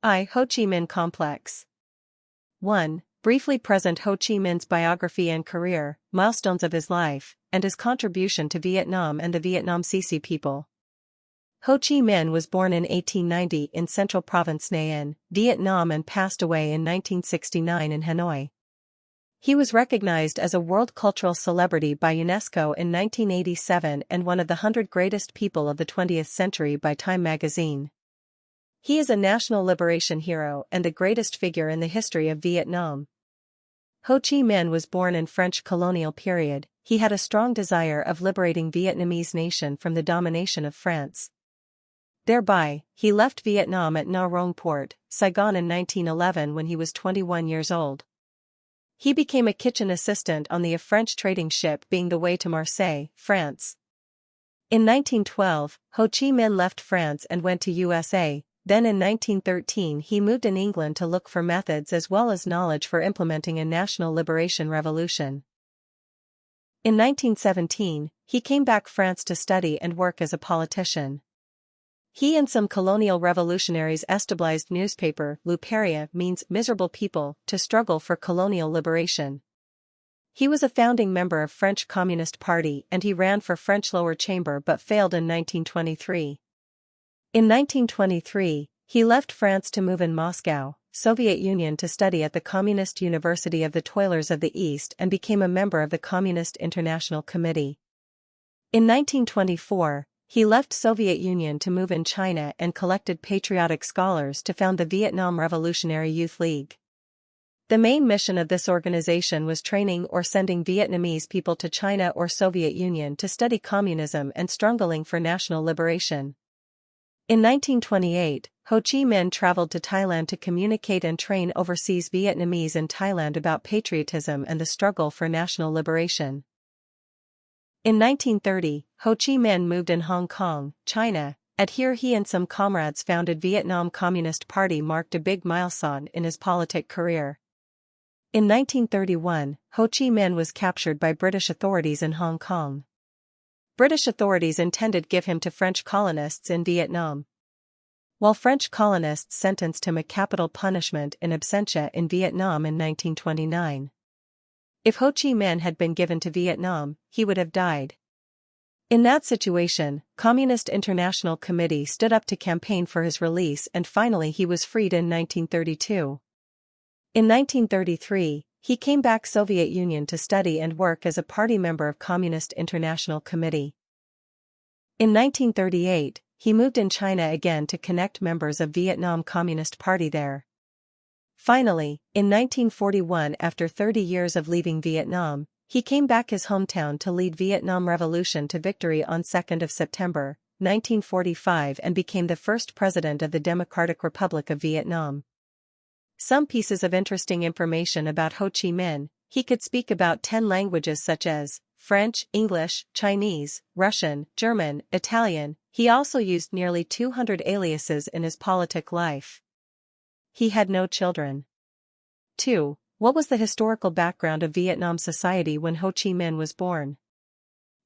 Ho Chi Minh Complex. 1. Briefly present Ho Chi Minh's biography and career, milestones of his life, and his contribution to Vietnam and the Vietnamsese people. Ho Chi Minh was born in 1890 in Central Province Nha An, Vietnam and passed away in 1969 in Hanoi. He was recognized as a world cultural celebrity by UNESCO in 1987 and one of the 100 greatest people of the 20th century by Time magazine. He is a national liberation hero and the greatest figure in the history of Vietnam. Ho Chi Minh was born in French Colonial Period. He had a strong desire of liberating Vietnamese nation from the domination of France. Thereby, he left Vietnam at Nha Rong Port, SaiGon in 1911 when he was 21 years old. He became a kitchen assistant on the French trading ship being the way to Marseille, France. In 1912, Ho Chi Minh left France and went to USA. Then in 1913 he moved in England to look for methods as well as knowledge for implementing a national liberation revolution. In 1917, he came back France to study and work as a politician. He and some colonial revolutionaries established newspaper, Luperia means miserable people, to struggle for colonial liberation. He was a founding member of French Communist Party and he ran for French lower chamber but failed in 1923. In 1923, he left France to move in Moscow, Soviet Union to study at the Communist University of the Toilers of the East and became a member of the Communist International Committee. In 1924, he left Soviet Union to move in China and collected patriotic scholars to found the Vietnam Revolutionary Youth League. The main mission of this organization was training or sending Vietnamese people to China or Soviet Union to study communism and struggling for national liberation. In 1928, Ho Chi Minh traveled to Thailand to communicate and train overseas Vietnamese in Thailand about patriotism and the struggle for national liberation. In 1930, Ho Chi Minh moved in Hong Kong, China, and here he and some comrades founded Vietnam Communist Party, marked a big milestone in his politic career. In 1931, Ho Chi Minh was captured by British authorities in Hong Kong. British authorities intended to give him to French colonists in Vietnam, while French colonists sentenced him a capital punishment in absentia in Vietnam in 1929. If Ho Chi Minh had been given to Vietnam, he would have died. In that situation, Communist International Committee stood up to campaign for his release and finally he was freed in 1932. In 1933, he came back Soviet Union to study and work as a party member of Communist International Committee. In 1938, he moved in China again to connect members of Vietnam Communist Party there. Finally, in 1941, after 30 years of leaving Vietnam, he came back his hometown to lead Vietnam Revolution to victory on 2nd of September, 1945 and became the first president of the Democratic Republic of Vietnam. Some pieces of interesting information about Ho Chi Minh: he could speak about 10 languages such as French, English, Chinese, Russian, German, Italian. He also used nearly 200 aliases in his politic life. He had no children. 2. What was the historical background of Vietnam society when Ho Chi Minh was born?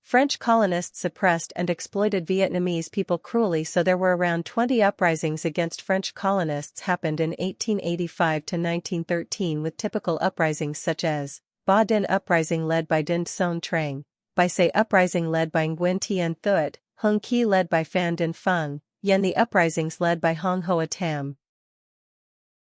French colonists suppressed and exploited Vietnamese people cruelly, so there were around 20 uprisings against French colonists happened in 1885 to 1913, with typical uprisings such as Ba Dinh uprising led by Dinh Son Trang, Bai Se uprising led by Nguyen Tien Thuot, Hung Ki led by Phan Dinh Phung, Yen the uprisings led by Hong Hoa Tam.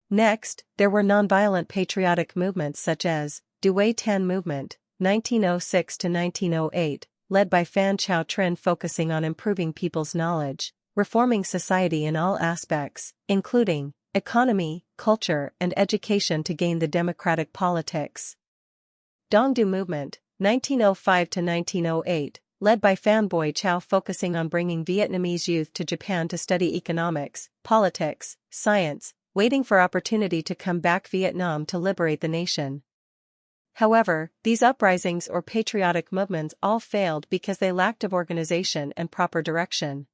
Next, there were nonviolent patriotic movements such as Duay Tan Movement, 1906 to 1908, led by Phan Chau Trinh, focusing on improving people's knowledge, reforming society in all aspects, including economy, culture, and education to gain the democratic politics. Dong Du Movement, 1905 to 1908, led by Phan Boi Chau, focusing on bringing Vietnamese youth to Japan to study economics, politics, science, waiting for opportunity to come back Vietnam to liberate the nation. However, these uprisings or patriotic movements all failed because they lacked of organization and proper direction.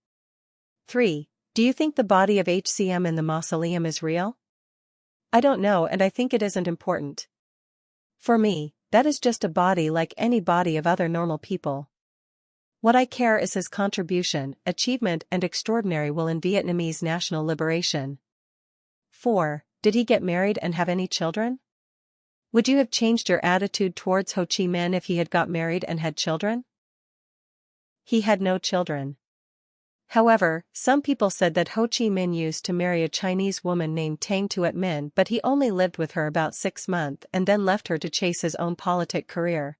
3. Do you think the body of HCM in the mausoleum is real? I don't know, and I think it isn't important. For me, that is just a body like any body of other normal people. What I care is his contribution, achievement and extraordinary will in Vietnamese national liberation. 4. Did he get married and have any children? Would you have changed your attitude towards Ho Chi Minh if he had got married and had children? He had no children. However, some people said that Ho Chi Minh used to marry a Chinese woman named Tang Tuet Minh, but he only lived with her about 6 months and then left her to chase his own politic career.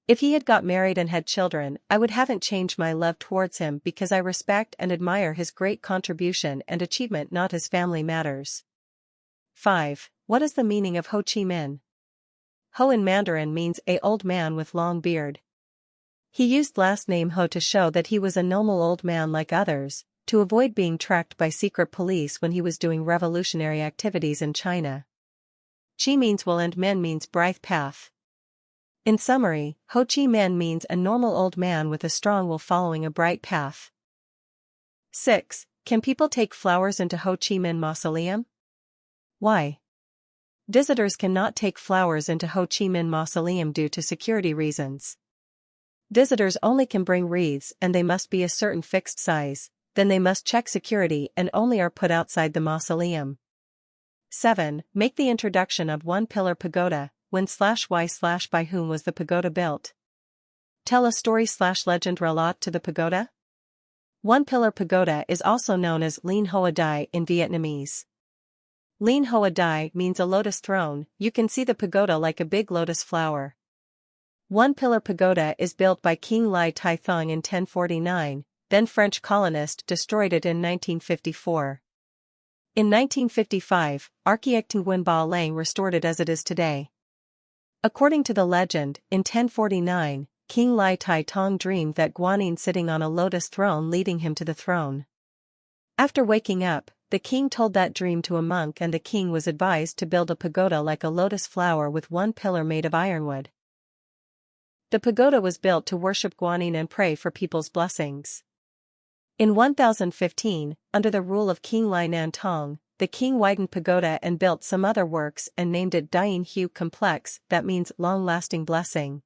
If he had got married and had children, I would haven't changed my love towards him because I respect and admire his great contribution and achievement, not his family matters. 5. What is the meaning of Ho Chi Minh? Ho in Mandarin means a old man with long beard. He used last name Ho to show that he was a normal old man like others, to avoid being tracked by secret police when he was doing revolutionary activities in China. Chi means will and Minh means bright path. In summary, Ho Chi Minh means a normal old man with a strong will following a bright path. 6. Can people take flowers into Ho Chi Minh Mausoleum? Why? Visitors cannot take flowers into Ho Chi Minh Mausoleum due to security reasons. Visitors only can bring wreaths and they must be a certain fixed size, then they must check security and only are put outside the mausoleum. 7. Make the introduction of one pillar pagoda. When/why/by whom was the pagoda built? Tell a story/legend related to the pagoda. One pillar pagoda is also known as Lien Hoa Dai in Vietnamese. Lien Hoa Dai means a lotus throne. You can see the pagoda like a big lotus flower. One pillar pagoda is built by King Lai Tai Thong in 1049, then French colonists destroyed it in 1954. In 1955, architect Nguyen Ba Lang restored it as it is today. According to the legend, in 1049, King Lai Tai Thong dreamed that Guanyin sitting on a lotus throne leading him to the throne. After waking up, the king told that dream to a monk and the king was advised to build a pagoda like a lotus flower with one pillar made of ironwood. The pagoda was built to worship Guanyin and pray for people's blessings. In 1015, under the rule of King Lai Nan Tong, the king widened pagoda and built some other works and named it Dien Hu Complex, that means long-lasting blessing.